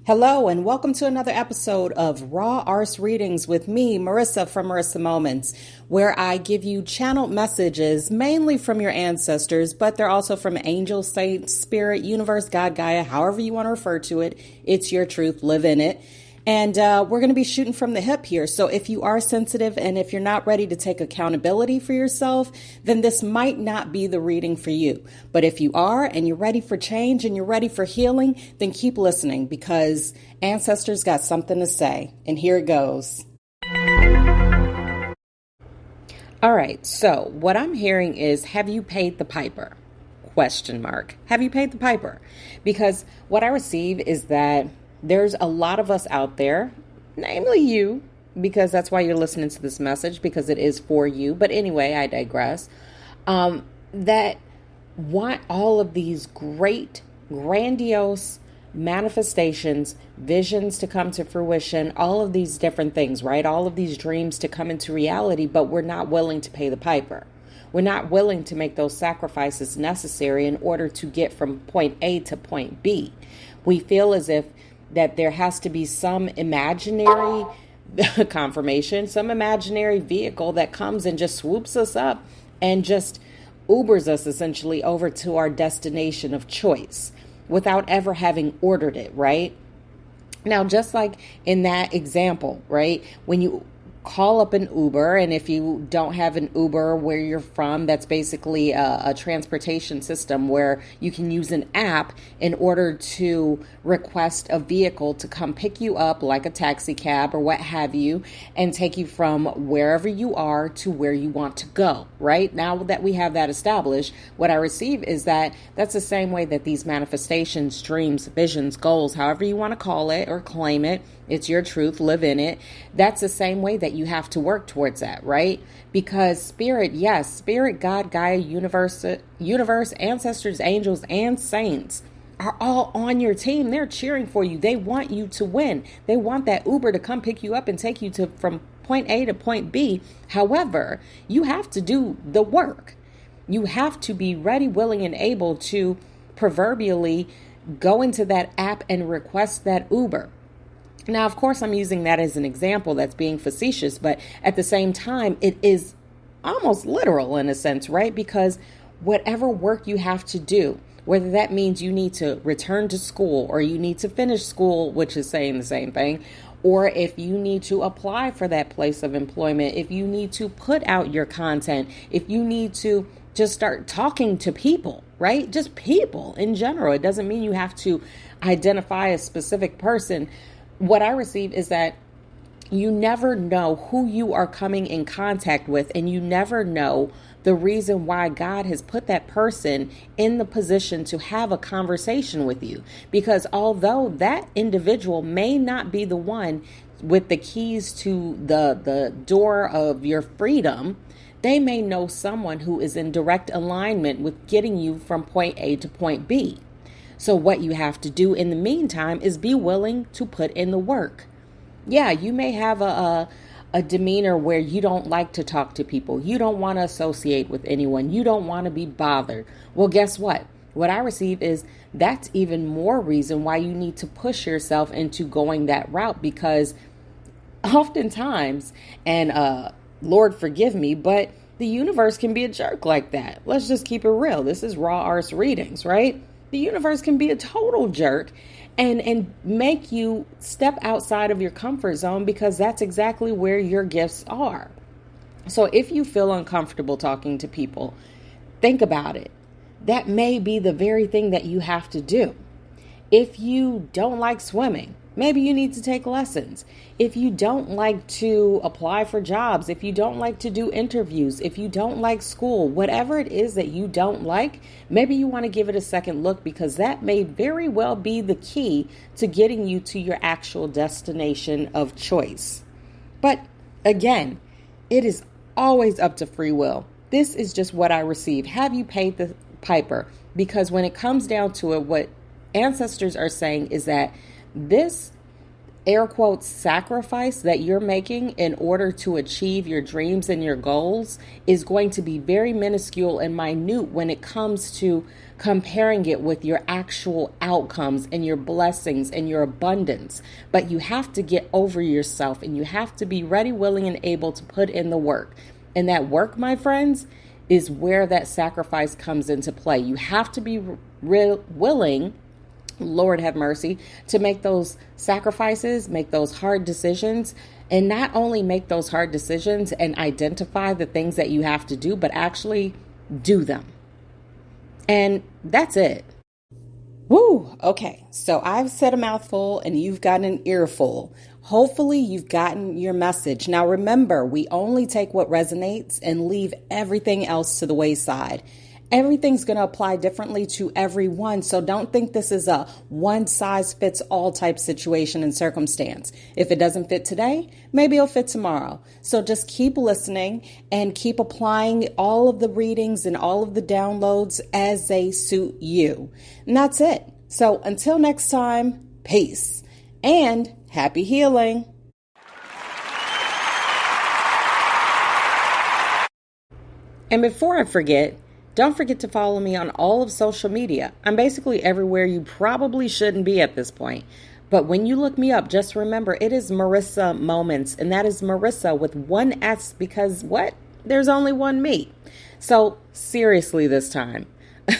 Hello, and welcome to another episode of Raw Arse Readings with me, Marisa from Marisa Moments, where I give you channeled messages mainly from your ancestors, but they're also from angels, saints, spirit, universe, God, Gaia, however you want to refer to it. It's your truth. Live in it. And we're going to be shooting from the hip here. So if you are sensitive and if you're not ready to take accountability for yourself, then this might not be the reading for you. But if you are and you're ready for change and you're ready for healing, then keep listening because ancestors got something to say. And here it goes. All right. So what I'm hearing is, have you paid the piper? Question mark. Have you paid the piper? Because what I receive is that there's a lot of us out there, namely you, because that's why you're listening to this message, because it is for you. But anyway, I digress, that want all of these great, grandiose manifestations, visions to come to fruition, all of these different things, right? All of these dreams to come into reality, but we're not willing to pay the piper. We're not willing to make those sacrifices necessary in order to get from point A to point B. We feel as if that there has to be some imaginary confirmation, some imaginary vehicle that comes and just swoops us up and just Ubers us essentially over to our destination of choice without ever having ordered it, right? Now, just like in that example, right? When you call up an Uber, and if you don't have an Uber where you're from, that's basically a transportation system where you can use an app in order to request a vehicle to come pick you up, like a taxi cab or what have you, and take you from wherever you are to where you want to go, right? Now that we have that established, what I receive is that that's the same way that these manifestations, dreams, visions, goals, however you want to call it or claim it, it's your truth, live in it. That's the same way that you have to work towards that, right? Because spirit, yes, spirit, God, Gaia, universe, ancestors, angels, and saints are all on your team. They're cheering for you. They want you to win. They want that Uber to come pick you up and take you to from point A to point B. However, you have to do the work. You have to be ready, willing, and able to proverbially go into that app and request that Uber. Now, of course, I'm using that as an example that's being facetious, but at the same time, it is almost literal in a sense, right? Because whatever work you have to do, whether that means you need to return to school or you need to finish school, which is saying the same thing, or if you need to apply for that place of employment, if you need to put out your content, if you need to just start talking to people, right? Just people in general. It doesn't mean you have to identify a specific person. What I receive is that you never know who you are coming in contact with, and you never know the reason why God has put that person in the position to have a conversation with you. Because although that individual may not be the one with the keys to the door of your freedom, they may know someone who is in direct alignment with getting you from point A to point B. So what you have to do in the meantime is be willing to put in the work. Yeah, you may have a demeanor where you don't like to talk to people. You don't want to associate with anyone. You don't want to be bothered. Well, guess what? What I receive is that's even more reason why you need to push yourself into going that route, because oftentimes, and Lord forgive me, but the universe can be a jerk like that. Let's just keep it real. This is raw arse readings, right? The universe can be a total jerk and make you step outside of your comfort zone, because that's exactly where your gifts are. So if you feel uncomfortable talking to people, think about it. That may be the very thing that you have to do. If you don't like swimming, maybe you need to take lessons. If you don't like to apply for jobs, if you don't like to do interviews, if you don't like school, whatever it is that you don't like, maybe you want to give it a second look, because that may very well be the key to getting you to your actual destination of choice. But again, it is always up to free will. This is just what I receive. Have you paid the piper? Because when it comes down to it, what ancestors are saying is that this air quotes sacrifice that you're making in order to achieve your dreams and your goals is going to be very minuscule and minute when it comes to comparing it with your actual outcomes and your blessings and your abundance. But you have to get over yourself, and you have to be ready, willing, and able to put in the work. And that work, my friends, is where that sacrifice comes into play. You have to be willing, Lord have mercy, to make those sacrifices, make those hard decisions, and not only make those hard decisions and identify the things that you have to do, but actually do them. And that's it. Woo! Okay, so I've said a mouthful and you've gotten an earful. Hopefully you've gotten your message. Now remember, we only take what resonates and leave everything else to the wayside. Everything's going to apply differently to everyone. So don't think this is a one size fits all type situation and circumstance. If it doesn't fit today, maybe it'll fit tomorrow. So just keep listening and keep applying all of the readings and all of the downloads as they suit you. And that's it. So until next time, peace and happy healing. And before I forget, don't forget to follow me on all of social media. I'm basically everywhere you probably shouldn't be at this point. But when you look me up, just remember it is Marisa Moments. And that is Marisa with one S because what? There's only one me. So seriously this time.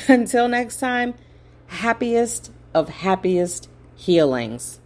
Until next time, happiest of happiest healings.